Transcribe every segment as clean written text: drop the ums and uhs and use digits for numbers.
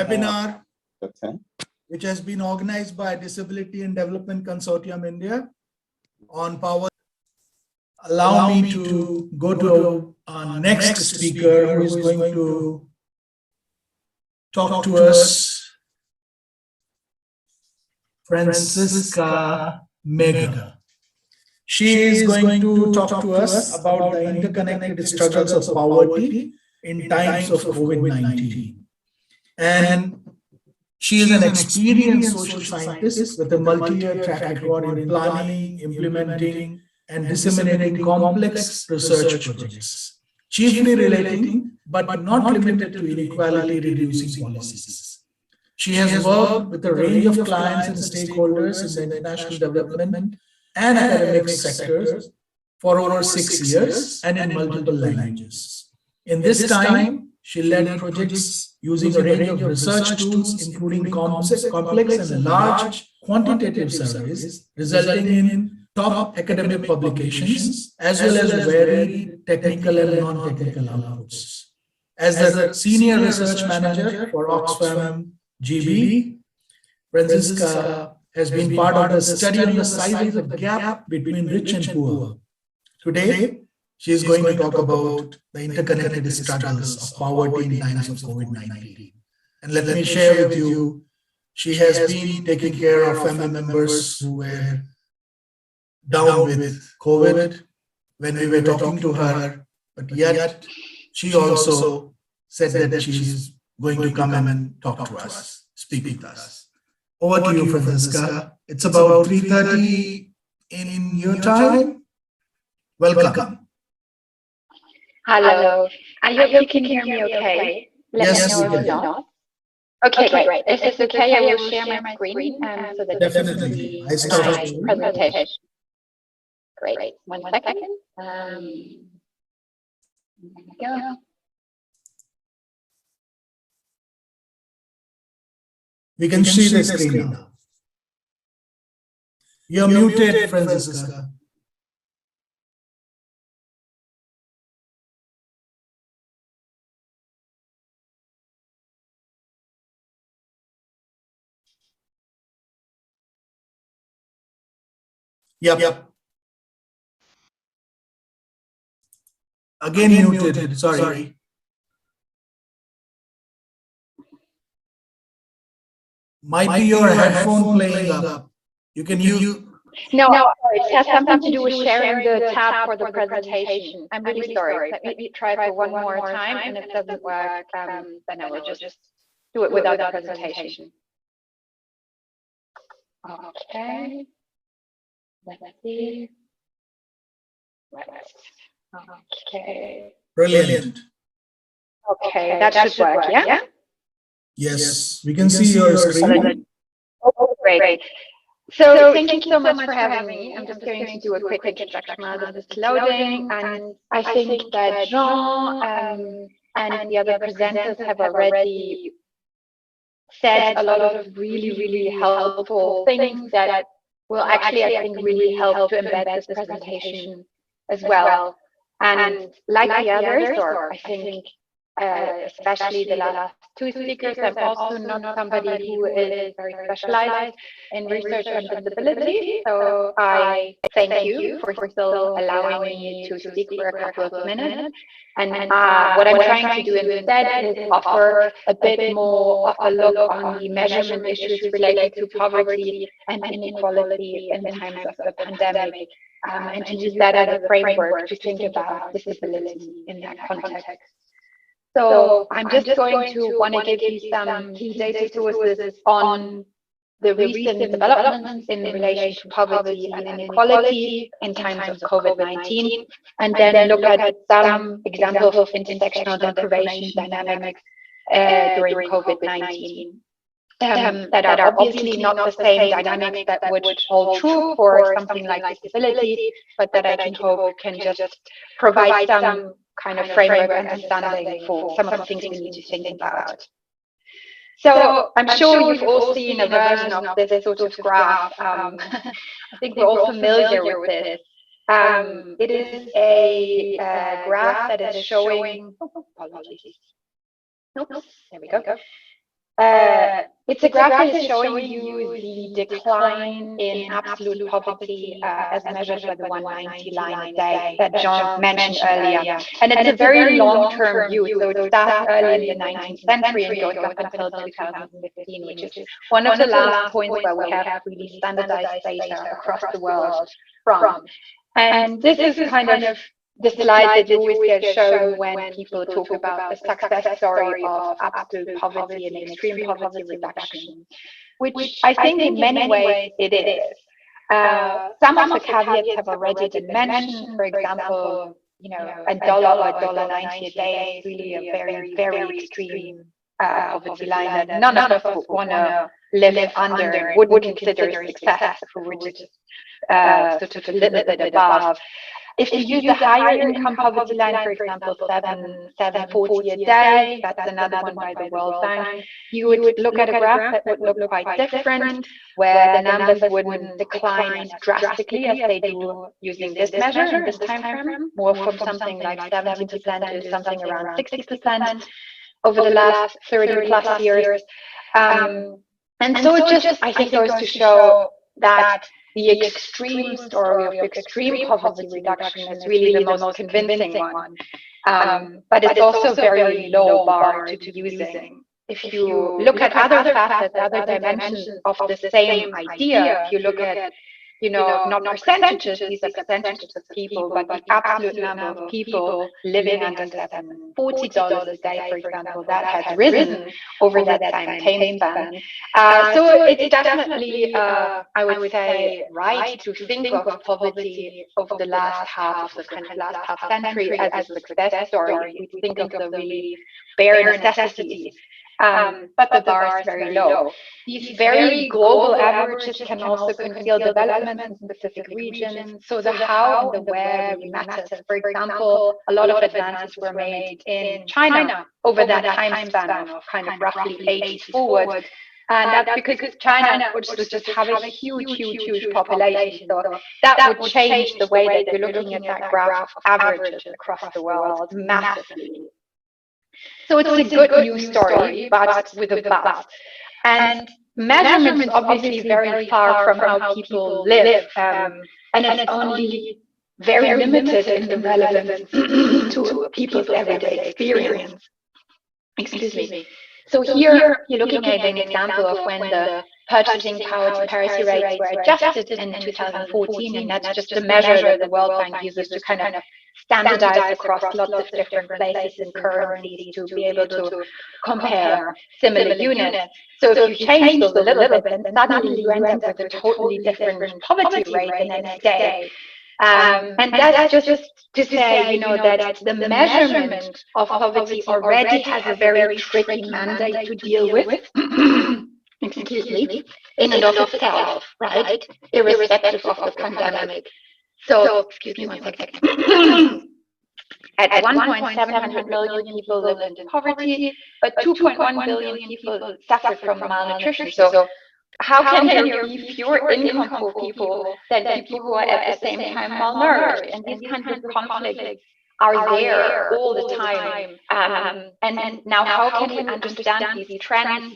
webinar, which has been organized by Disability and Development Consortium India on power. Allow me to go to our next speaker, who is going to talk to us, Franziska Mager. She is going to talk to us about the interconnected struggles of poverty in times of COVID-19. And she is an experienced social scientist with a multi-year track record in planning, implementing, and disseminating complex research projects, chiefly relating, but not limited to, inequality reducing policies. She has worked with a range of clients and stakeholders in the international development and academic sectors for over 6 years and in multiple languages. In this time, she led projects using a range of research tools, including complex and large quantitative surveys, resulting in top academic publications, as well as varied technical and non-technical outputs. As the Senior Research Manager for Oxfam GB, Franziska has been part of the study on the size of the gap between rich and poor. Today, she is going to talk about the interconnected struggles of poverty in times of COVID-19. And let me share with you, she has been taking care of family members who were down with COVID when we were talking to her, but yet she also said that she is going to come and talk to us, speak with us. Over to you, Franziska. It's about 3:30 in your time. Welcome. Hello. I hope you can hear me okay. Let me know if not. Okay, great. If it's okay, I will share my screen so that Definitely. I my presentation. Great. 1 second. There we go. We can see the screen now. You're muted, Franziska. Yep. Again muted. Sorry. Might be your headphone playing up. You can use. No, it has something to do with sharing the tab for the presentation. I'm really sorry. Let me try for one more time, and if it doesn't work, then I will just do it without the presentation. Okay. Let's see. Okay. Brilliant. Okay, that should work, yeah? Yes, we can see your screen. Oh, great. So thank you so much for having me. I'm just going to do a quick introduction while this is loading. And I think that Jean and the other presenters have already said a lot of really helpful things that will actually, I think, really help to embed this presentation as well. And like the others, or I think especially the last two speakers, I'm also not somebody who is very specialized in research on disability. So I thank you for still allowing me to speak for a couple of minutes. And what I'm trying to do instead is offer a bit more of a look on the measurement issues related to poverty and inequality in times of the pandemic, and to use that as a framework to think about disability in that context. So I'm just going to want to give you some key data sources on the recent developments in relation to poverty and inequality in times of COVID-19, and then look at some examples of intersectional deprivation dynamics during COVID-19 that are obviously not the same dynamics that would hold true for something like disability, but that I can hope can just provide some kind of framework and understanding for some of the things we need to think about. So I'm sure you've all seen a version of this sort of graph. I think we're all familiar with this. It is a graph that is showing, apologies. Nope, there we go. it's a graph that is showing you the decline in absolute poverty as measured by the 190 line a day that Jean mentioned earlier. And it's a very long-term view, so it starts early in the 19th century and goes up until 2015, which is one of the last points where we have really standardized data across the world from. And this is kind of the slide that you always get shown when people talk about the success story of absolute poverty and extreme poverty reduction, which I think in many ways it is. Some of the caveats have already been mentioned. For example, $1 or $1.90 a day is really a very, very extreme poverty line that none of us would want to live under and wouldn't consider success if we were just sort of a little bit above. If you use the higher income poverty line, for example, $7.40 a day, that's another one by the World Bank, you would look at a graph that would look quite different, where the numbers wouldn't decline as drastically as they do using this measure in this time frame, more from something like 70% to something around 60% over the last 30 plus years. And so it just, I think, goes to show that the extreme story of extreme poverty reduction is really the most convincing one. But it's also a very low bar to using. If you look at other facets, other dimensions of the same idea, if you look at, not percentages, these are percentages of people, but the absolute number of people living under $740 a day, for example, that has risen over that time span. So it's definitely, I would say, right to think of poverty over the last half of the last half century as a success story. We think of the really bare necessities. But the bar is very low. These very global averages can also conceal development in specific regions. So the how and the where really matters. For example, a lot of advances were made in China over that time span of kind of roughly 80s forward. And that's because China would just have a huge population. So that would change the way that you're looking at that graph of averages across the world massively. So it's a good news story, but with a but. And measurement is obviously very far from how people live, and it's only very limited in the relevance to people's everyday experience. Excuse me. So here you're looking at an example of when the purchasing power to parity rates were adjusted in 2014, and that's just a measure that the World Bank uses to kind of standardize across lots of different places and currencies to be able to compare similar units. So if you change those a little bit, then suddenly you end up with a totally different poverty rate the next day. And that's just to say, that the measurement of poverty already has a very tricky mandate to deal with. Excuse me, in and of itself, right? Irrespective of the pandemic. So, excuse me one second. At 1.7 million people live in poverty, but 2.1 billion people suffer from malnutrition. So how can there be fewer income poor people than people who are at the same time malnourished? And these kinds of conflicts are there all the time. And now how can we understand these trends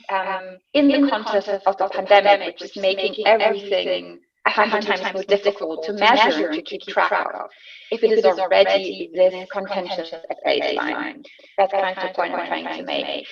in the context of the pandemic, which is making everything 100 times more difficult to measure and to keep track of, if it is already this contentious at baseline? That's kind of the point I'm trying to make.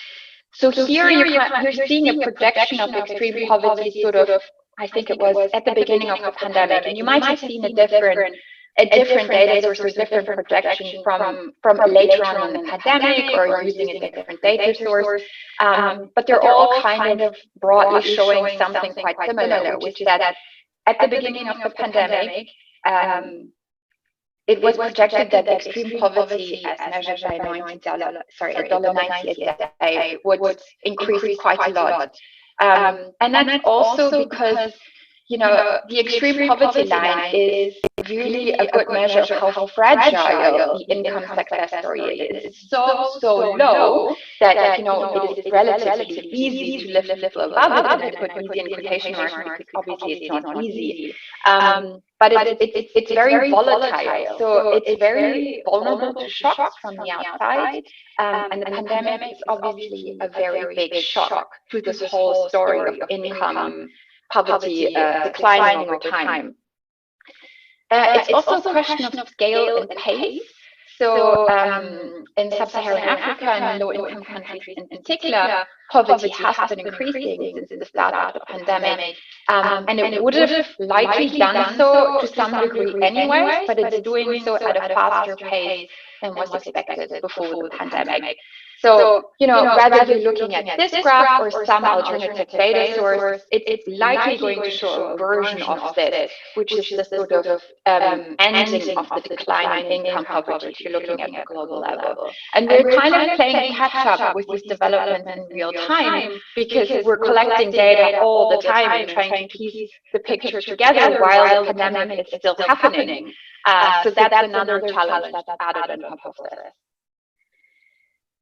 So here you're seeing a projection of extreme poverty sort of, I think it was at the beginning of the pandemic, and you might have seen a different data source or different projection from later on in the pandemic, or using a different data source. But they're all kind of broadly showing something quite similar, which is that at the beginning of the pandemic, it was projected that extreme poverty, as measured by $1.90 a day, would increase quite a lot. And that's also because the extreme poverty line is really a good measure of how fragile the income success story is. It's so low that it is relatively easy to lift people above it, and I put easy in quotation marks because obviously it's not easy. But it's very volatile, so it's very vulnerable to shocks from the outside. And the pandemic is obviously a very big shock to this whole story of income, poverty declining over time. It's also a question of scale and pace. So in sub-Saharan Africa and low-income countries in particular, poverty has been increasing since the start of the pandemic. And it would have likely done so to some degree anyway, but it's doing so at a faster pace than was expected before the pandemic. So, rather than looking at this graph or some alternative data source, it's likely going to show a version of this, which is the sort of ending of the decline in income poverty if you're looking at a global level. And we're kind of playing catch up with these developments in real time because we're collecting data all the time and trying to piece the picture together while the pandemic is still happening. So that's another challenge that's added on top of this.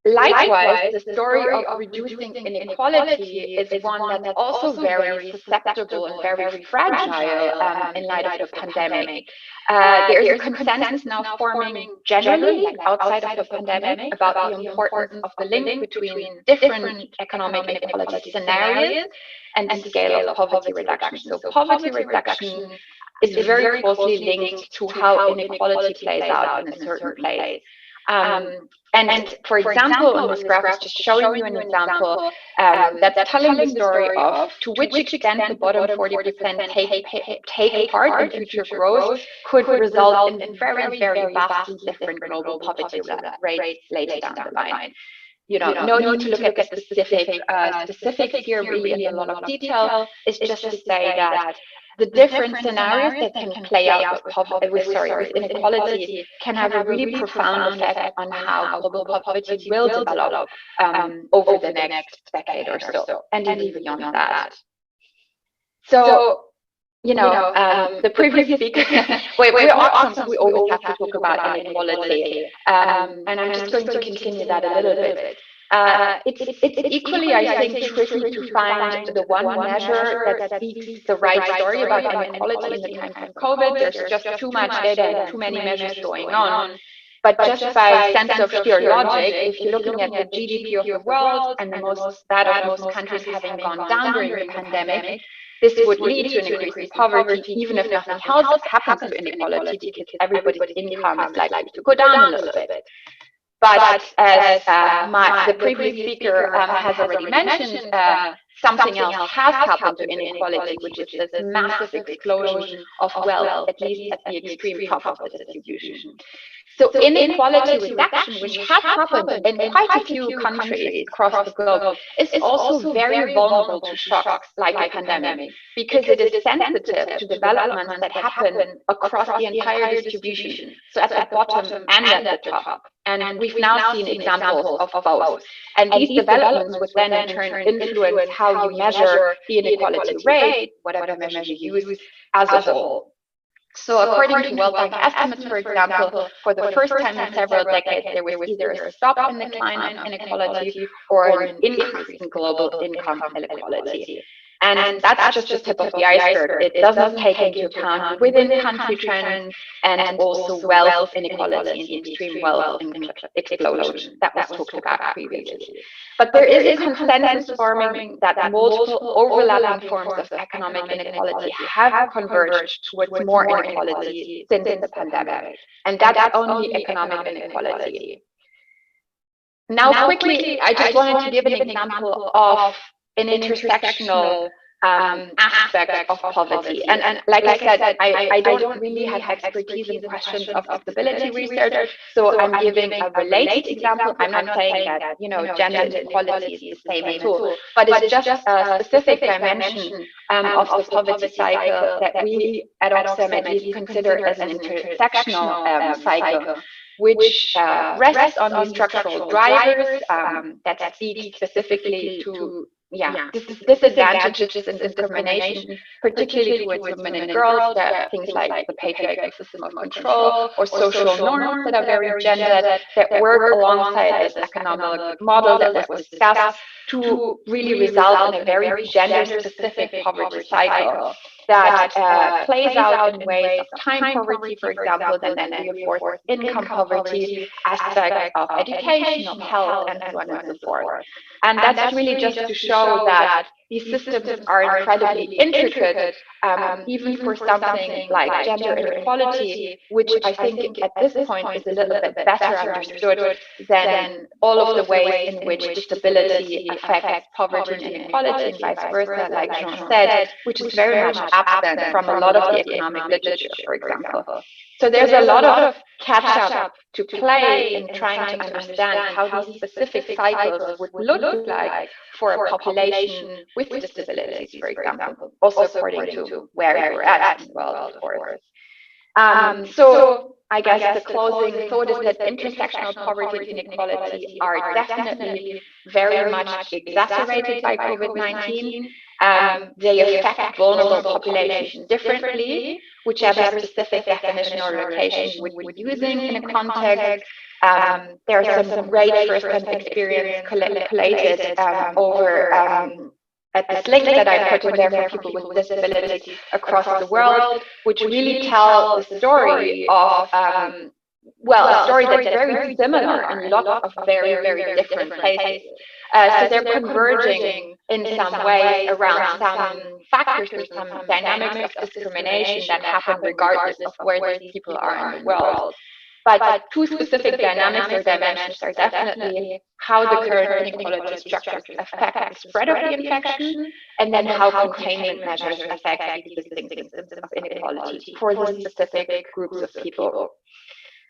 Likewise, the story of reducing inequality is one that's also very susceptible and very fragile in light of the pandemic. There is a consensus now forming generally, like outside of the pandemic, about the importance of the link between different economic inequality scenarios and the scale of poverty reduction. So poverty reduction is very closely linked to how inequality plays out in a certain place. And for example, on this graph is just showing you an example that's telling the story of to which extent the bottom 40% take part in future growth could result in very, very vastly different global poverty rates later down the line. No need to look at the specifics here really in a lot of detail. It's just to say that the different scenarios that can play out with inequality can have a really profound effect on how global poverty will develop over the next decade or so, and even beyond that. So, the previous speaker, we're Oxfam, we always have to talk about inequality, and I'm just going to continue that a little bit. It's equally, I think, tricky to find the one measure that speaks the right story about inequality in the times of COVID. There's just too much data and too many measures going on. But just by sense of sheer logic, if you're looking at the GDP of the world and that of most countries having gone down during the pandemic, this would lead to an increase in poverty, even if nothing else happens to inequality, because everybody's income is likely to go down a little bit. But as the previous speaker has already mentioned, something else has happened to inequality, which is this massive explosion of wealth, at least at the extreme top of the distribution. So inequality reduction, which has happened in quite a few countries across the globe, is also very vulnerable to shocks like the pandemic, because it is sensitive to developments that happen across the entire distribution, so at the bottom and at the top. And we've now seen examples of both. And these developments would then in turn influence how you measure the inequality rate, whatever measure you use, as a whole. So according to World Bank estimates, for example, for the first time in several decades, there was either a stop in the decline of inequality or an increase in global income inequality. And that's just the tip of the iceberg. It doesn't take into account within country trends and also wealth inequality and the extreme wealth explosion that was talked about previously. But there is a consensus forming that multiple overlapping forms of economic inequality have converged towards more inequality since the pandemic. And that's only economic inequality. Now, quickly, I just wanted to give an example of an intersectional aspect of poverty. And like I said, I don't really have expertise in questions of stability research, so I'm giving a related example. I'm not saying that, gender inequality is the same at all, but it's just a specific dimension of the poverty cycle that we at Oxfam at least consider as an intersectional cycle, which rests on these structural drivers that speak specifically to disadvantages and discrimination, particularly towards women and girls. There are things like the patriarchal system of control or social norms that are very gendered that work alongside this economic model that was discussed to really result in a very gender-specific poverty cycle that plays out in ways of time poverty, for example, and then reinforces income poverty, aspects of education, of health, and so on and so forth. And that's really just to show that these systems are incredibly intricate, even for something like gender inequality, which I think at this point is a little bit better understood than all of the ways in which disability affects poverty and inequality and vice versa, like Jean said, which is very much absent from a lot of the economic literature, for example. So there's a lot of catch-up to play in trying to understand how these specific cycles would look like for a population with disabilities, for example, also according to where you're at in the world, of course. So I guess the closing thought is that intersectional poverty and inequality are definitely very much exacerbated by COVID-19. They affect vulnerable populations differently, whichever specific definition or location we're using in a context. There's some great first-hand experience collated over at this link that I put in there for people with disabilities across the world, which really tell the story of, a story that's very similar in lots of very, very different places. So they're converging in some ways around some factors or some dynamics of discrimination that happen regardless of where these people are in the world. But two specific dynamics or dimensions are definitely how the current inequality structures affect the spread of the infection, and then how containment measures affect the existing systems of inequality for these specific groups of people.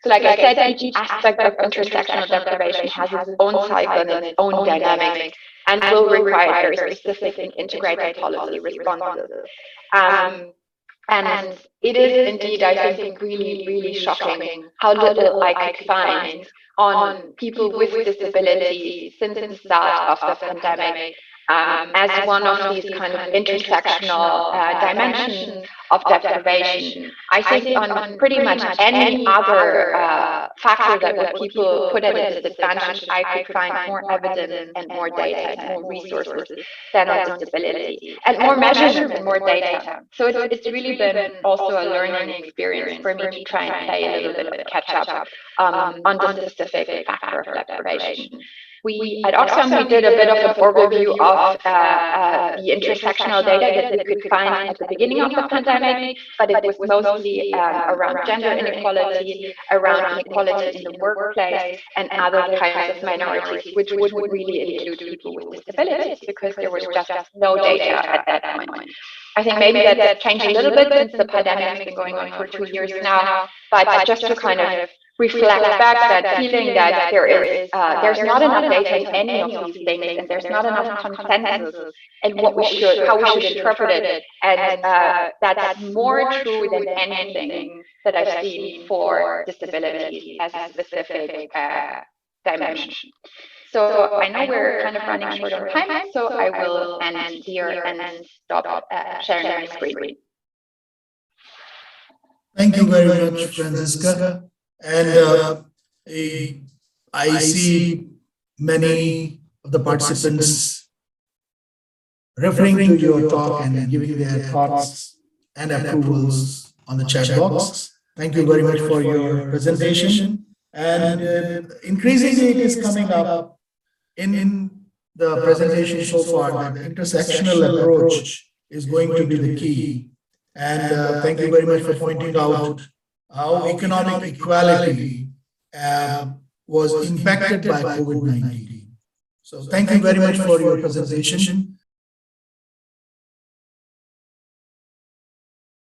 So like I said, each aspect of intersectional deprivation has its own cycle and its own dynamic, and will require very specific and integrated policy responses. And it is indeed, I think, really, really shocking how little I could find on people with disability since the start of the pandemic as one of these kind of intersectional dimensions of deprivation. I think on pretty much any other factor that would people put at a disadvantage, I could find more evidence and more data and more resources than on disability, and more measurement and more data. So it's really been also a learning experience for me to try and play a little bit of catch up on this specific factor of deprivation. We at Oxfam, we did a bit of an overview of the intersectional data that we could find at the beginning of the pandemic, but it was mostly around gender inequality, around inequality in the workplace, and other kinds of minorities, which would really include people with disabilities, because there was just no data at that point. I think maybe that changed a little bit since the pandemic has been going on for 2 years now, but just to kind of reflect back that feeling that there's not enough data in any of these things, and there's not enough consensus in how we should interpret it, and that's more true than anything that I've seen for disability as a specific dimension. So I know we're kind of running short on time, so I will end here and stop sharing my screen. Thank you very much, Franziska. And I see many of the participants referring to your talk and giving their thoughts and approvals on the chat box. Thank you very much for your presentation. And increasingly, it is coming up in the presentation so far that intersectional approach is going to be the key. And thank you very much for pointing out how economic equality was impacted by COVID-19. So thank you very much for your presentation.